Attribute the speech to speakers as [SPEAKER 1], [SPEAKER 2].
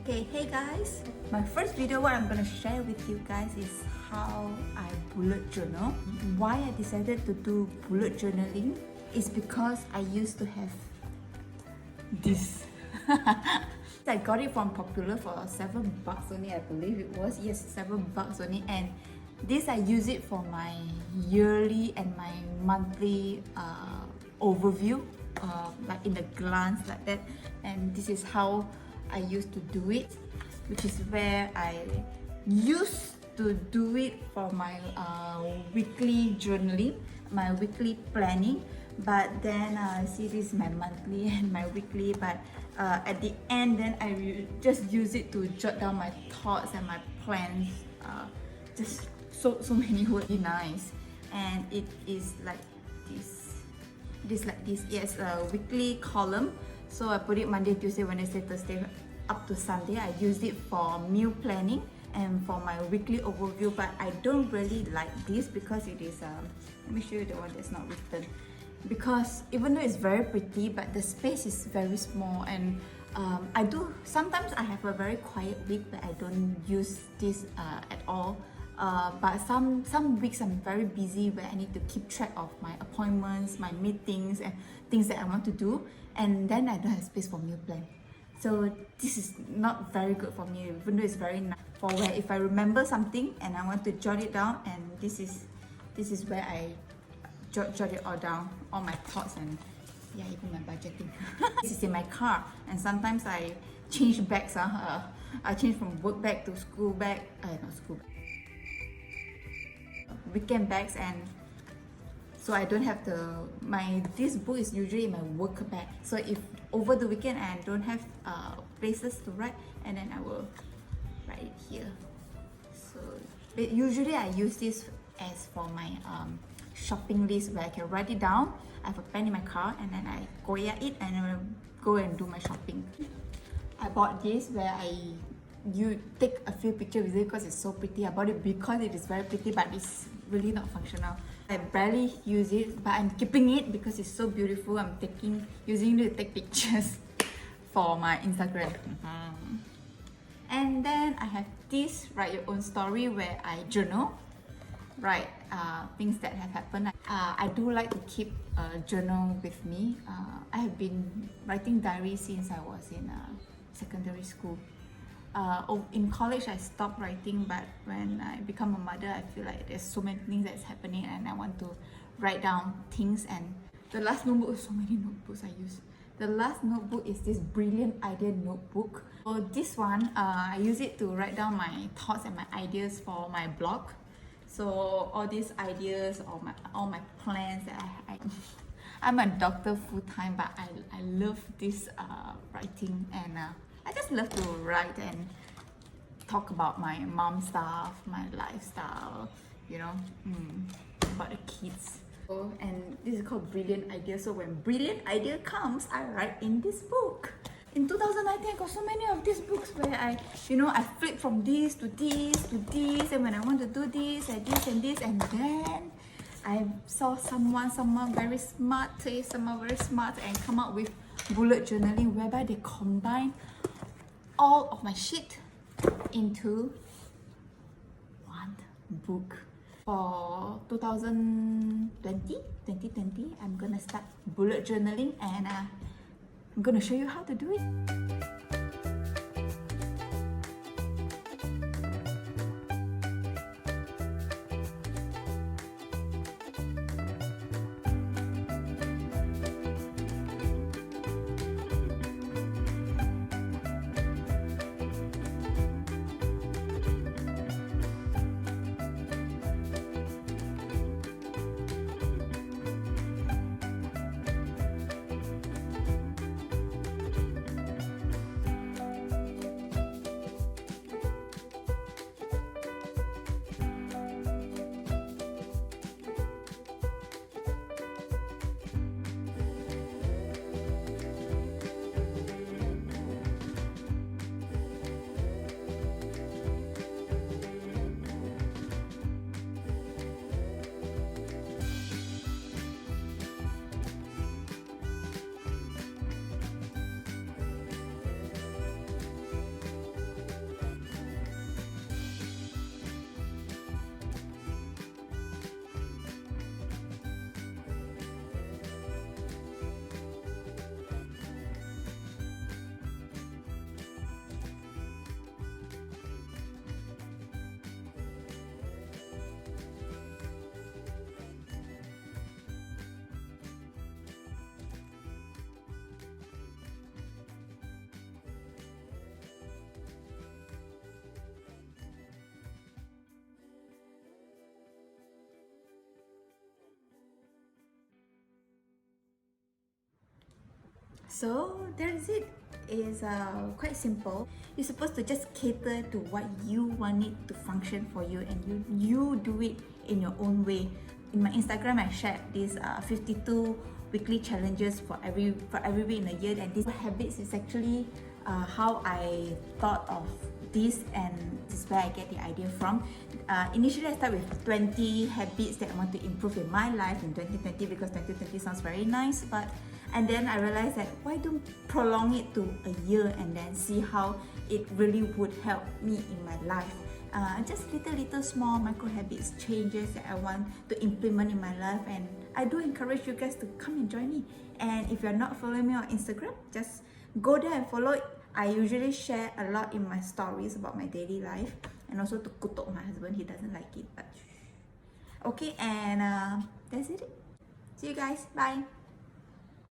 [SPEAKER 1] Okay, hey guys! My first video, what I'm gonna share with you guys is how I bullet journal. Why I decided to do bullet journaling is because I used to have this. I got it from Popular for $7 only, I believe it was. Yes, $7 only. And this I use it for my yearly and my monthly overview, like in the glance like that. And this is how I used to do it, which is where I used to do it for my weekly journaling, my weekly planning. But then see, this is my monthly and my weekly, but at the end then I just use it to jot down my thoughts and my plans. Just so many would be nice. And it is like this. It is like this. Yes, a weekly column. So I put it Monday, Tuesday, Wednesday, Thursday up to Sunday. I use it for meal planning and for my weekly overview, but I don't really like this because it is let me show you the one that's not written. Because even though it's very pretty, but the space is very small, and sometimes I have a very quiet week where I don't use this at all. But some weeks I'm very busy where I need to keep track of my appointments, my meetings, and things that I want to do, and then I don't have space for meal plan. So this is not very good for me, even though it's very nice for where if I remember something and I want to jot it down, and this is where I jot it all down, all my thoughts, and yeah, even my budgeting. This is in my car, and sometimes I change bags. I change from work bag to school bag, not school bag, weekend bags, and so I don't have this book is usually my work bag. So if over the weekend I don't have places to write, and then I will write it here. So usually I use this as for my shopping list, where I can write it down. I have a pen in my car, and then I go at it and I will go and do my shopping. I bought this where you take a few pictures with it because it's so pretty. I bought it because it is very pretty, but it's really not functional. I barely use it, but I'm keeping it because it's so beautiful. I'm using it to take pictures for my Instagram. And then I have this write your own story, where I journal, write things that have happened. I do like to keep a journal with me. I have been writing diary since I was in secondary school. In college I stopped writing, but when I become a mother, I feel like there's so many things that's happening and I want to write down things. And the last notebook, so many notebooks I use. The last notebook is this Brilliant Idea notebook. So this one, I use it to write down my thoughts and my ideas for my blog. So all these ideas, all my plans that I'm a doctor full time, but I love this writing, and I just love to write and talk about my mom stuff, my lifestyle, about the kids. And this is called Brilliant Idea. So when Brilliant Idea comes, I write in this book. In 2019, I got so many of these books where I flip from this to this to this, and when I want to do this and this and this, and then I saw someone very smart, and come up with bullet journaling, whereby they combine all of my shit into one book. For 2020, I'm gonna start bullet journaling, and I'm gonna show you how to do it. So there's it. It's quite simple. You're supposed to just cater to what you want it to function for you, and you do it in your own way. In my Instagram, I shared these 52 weekly challenges for every week in a year, and these habits is actually how I thought of this, and this is where I get the idea from. Initially, I start with 20 habits that I want to improve in my life in 2020 because 2020 sounds very nice, and then I realized that why don't prolong it to a year and then see how it really would help me in my life. Just little small micro habits changes that I want to implement in my life, and I do encourage you guys to come and join me. And if you're not following me on Instagram, just go there and follow it. I usually share a lot in my stories about my daily life, and also to kutuk my husband, he doesn't like it, but okay. And that's it. See you guys, bye.